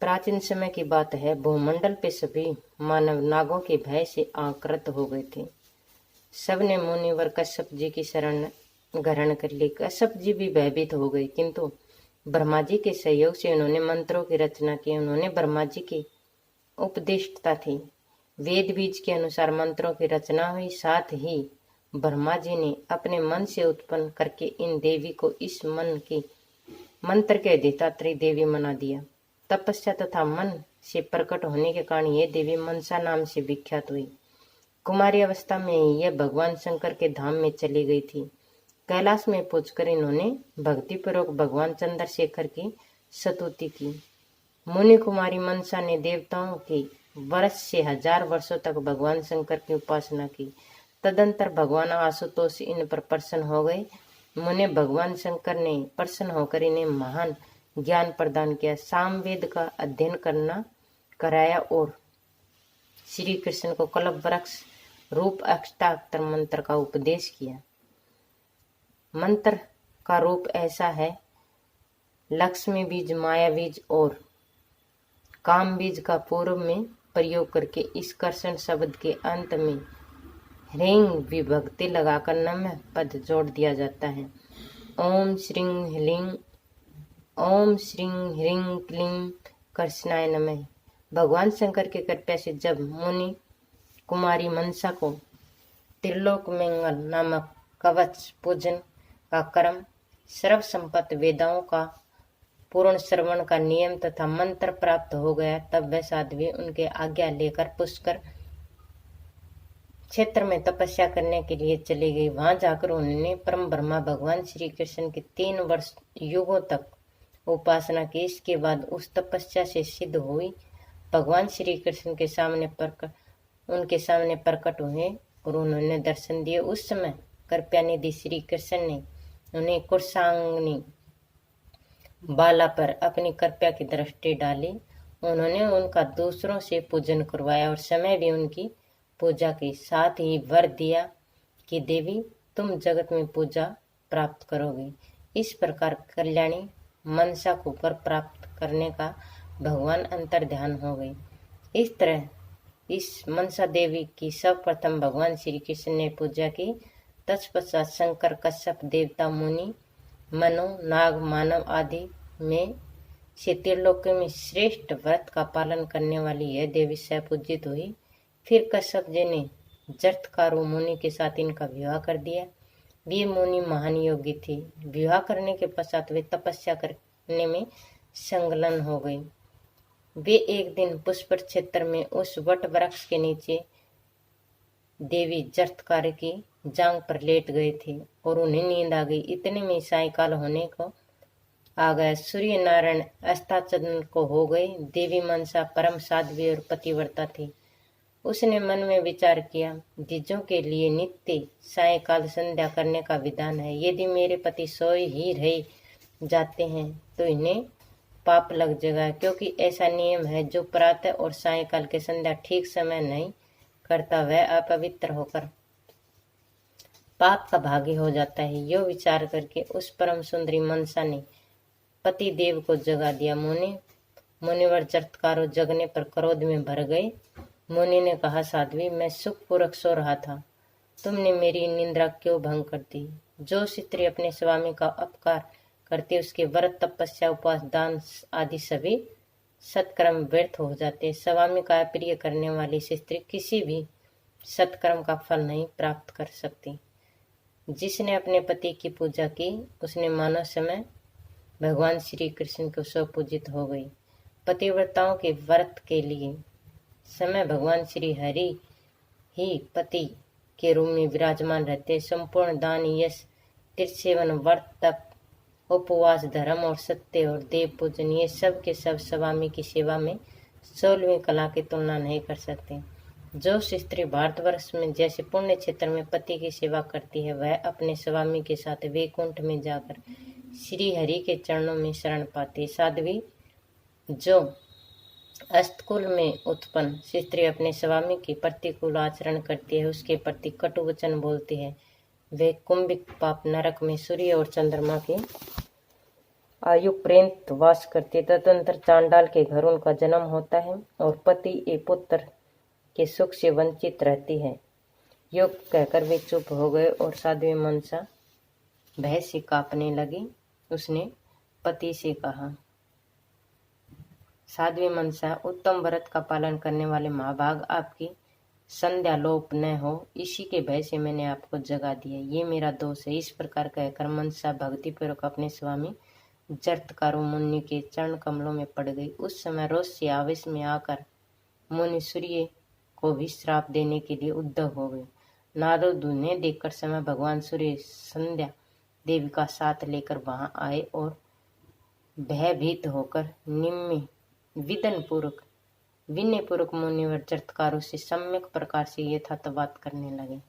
प्राचीन समय की बात है। भूमंडल पे सभी मानव नागों के भय से आकृत हो गए थे। सबने मुनिवर कश्यप जी की शरण ग्रहण कर ली। कश्यप जी भी भयभीत हो गए, किंतु ब्रह्मा जी के सहयोग से उन्होंने मंत्रों की रचना की। उन्होंने ब्रह्मा जी की उपदिष्टता थी। वेद बीज के अनुसार मंत्रों की रचना हुई। साथ ही ब्रह्मा जी ने अपने मन से उत्पन्न करके इन देवी को इस मन की मंत्र के अधिष्ठात्री देवी बना दिया। तपस्या तथा मन से प्रकट होने के कारण ये देवी मनसा नाम से विख्यात हुई। कुमारी अवस्था में ही यह भगवान शंकर के धाम में चली गई थी। कैलाश में पहुंचकर इन्होंने भक्तिपूर्वक भगवान चंद्रशेखर की स्तुति की। मुनि कुमारी मनसा ने देवताओं की वर्ष से 1000 वर्षों तक भगवान शंकर की उपासना की। तदंतर भगवान आशुतोष इन पर प्रसन्न हो गए। मुने भगवान शंकर ने प्रसन्न होकर इन्हें महान ज्ञान प्रदान किया, सामवेद का अध्ययन करना कराया और श्री कृष्ण को कल्प वृक्ष रूप अष्टाक्षर मंत्र का उपदेश किया। मंत्र का रूप ऐसा है, लक्ष्मी बीज, माया बीज और काम बीज का पूर्व में प्रयोग करके इस कर्षण शब्द के अंत में ह्रीं विभक्ति लगाकर नम पद जोड़ दिया जाता है। ओम श्रीं ह्रीं क्लीं कृष्णाय नमः। भगवान शंकर की कृपा से जब मुनि कुमारी मनसा को त्रिलोक मंगल नामक कवच पूजन का क्रम, सर्व संपत्ति वेदाओं का पूर्ण श्रवण का नियम तथा मंत्र प्राप्त हो गया, तब वह साध्वी उनके आज्ञा लेकर पुष्कर क्षेत्र में तपस्या करने के लिए चली गई। वहां जाकर उन्होंने परम ब्रह्मा भगवान श्री कृष्ण की 3 वर्ष युगों तक उपासना की। इसके बाद उस तपस्या से सिद्ध हुई भगवान श्री कृष्ण के उनके सामने प्रकट हुए और उन्होंने दर्शन दिए। उस समय कृपानिधि श्री कृष्ण ने उन्हें कुर्सांगनी बाला पर अपनी कृपा की दृष्टि डाली। उन्होंने उनका दूसरों से पूजन करवाया और समय भी उनकी पूजा की। साथ ही वर दिया कि देवी तुम जगत में पूजा प्राप्त करोगे। इस प्रकार कल्याणी मनसा को वर प्राप्त करने का भगवान अंतर ध्यान हो गए। इस तरह इस मनसा देवी की सर्वप्रथम भगवान श्री कृष्ण ने पूजा की। तत्पश्चात शंकर, कश्यप, देवता, मुनि, मनु, नाग, मानव आदि में से त्रिलोक में श्रेष्ठ व्रत का पालन करने वाली यह देवी पूजित हुई। फिर कश्यप जी ने जरत्कारु मुनि के साथ इनका विवाह कर दिया। वे मुनि महान योगी थे। विवाह करने के पश्चात वे तपस्या करने में संलग्न हो गए। वे एक दिन पुष्पर क्षेत्र में उस वट वृक्ष के नीचे देवी जरत्कार की जांग पर लेट गए थे और उन्हें नींद आ गई। इतने में सायंकाल होने को आ गया। सूर्य नारायण अस्ताचल को हो गए। देवी मनसा परम साध्वी और पतिव्रता थी। उसने मन में विचार किया, द्विजों के लिए नित्य सायंकाल संध्या करने का विधान है। यदि मेरे पति सोए ही रह जाते हैं तो इन्हें पाप लग जाएगा, क्योंकि ऐसा नियम है जो प्रातः और सायंकाल के संध्या ठीक समय नहीं करता वह अपवित्र होकर पाप का भागी हो जाता है। यो विचार करके उस परम सुंदरी मनसा ने पति देव को जगा दिया। मुनिवर जरत्कारो जगने पर क्रोध में भर गए। मुनि ने कहा, साध्वी मैं सुखपूर्वक सो रहा था, तुमने मेरी निंद्रा क्यों भंग कर दी। जो स्त्री अपने स्वामी का अपकार करती उसके व्रत, तपस्या, उपवास, दान आदि सभी सत्कर्म व्यर्थ हो जाते। स्वामी का प्रिय करने वाली स्त्री किसी भी सत्कर्म का फल नहीं प्राप्त कर सकती। जिसने अपने पति की पूजा की उसने मानव समय भगवान श्री कृष्ण को स्वपूजित हो गई। पतिव्रताओं के व्रत के लिए समय भगवान श्री हरि ही पति के रूप में विराजमान रहते। संपूर्ण दान, यश, तीर्थसेवन, व्रत, तप, उपवास, धर्म और सत्य और देव पूजन ये सब के सब स्वामी की सेवा में 16वीं कला की तुलना नहीं कर सकते। जो स्त्री भारतवर्ष में जैसे पुण्य क्षेत्र में पति की सेवा करती है वह अपने स्वामी के साथ वैकुंठ में जाकर श्री हरि के चरणों में शरण पाती। साध्वी जो अस्तकुल में उत्पन्न स्त्री अपने स्वामी की प्रतिकूल आचरण करती है, उसके प्रति कटु वचन बोलती है, वे कुंभिक पाप नरक में सूर्य और चंद्रमा की आयु पर्यंत वास करती है। तदनंतर चांडाल के घर उनका जन्म होता है और पति ए पुत्र के सुख से वंचित रहती है। यो कहकर वे चुप हो गए और साध्वी मनसा भय से कांपने लगी। उसने पति से कहा, साध्वी मनसा, उत्तम व्रत का पालन करने वाले महाभाग, आपकी संध्या लोप न हो, इसी के भय से मैंने आपको जगा दिया। ये मेरा दोष है। इस प्रकार कहकर मनसा भक्तिपूर्वक अपने स्वामी जरत्कारु मुनि के चरण कमलों में पड़ गई। उस समय रोष से आवेश में आकर मुनि सूर्य को भी श्राप देने के लिए उद्यत हो गए। नारद उन्हें देखकर समय भगवान सूर्य संध्या देवी का साथ लेकर वहां आए और भयभीत होकर विनय पूर्वक मुनिवर जरत्कारु से सम्यक प्रकार से यथार्थ बात करने लगे।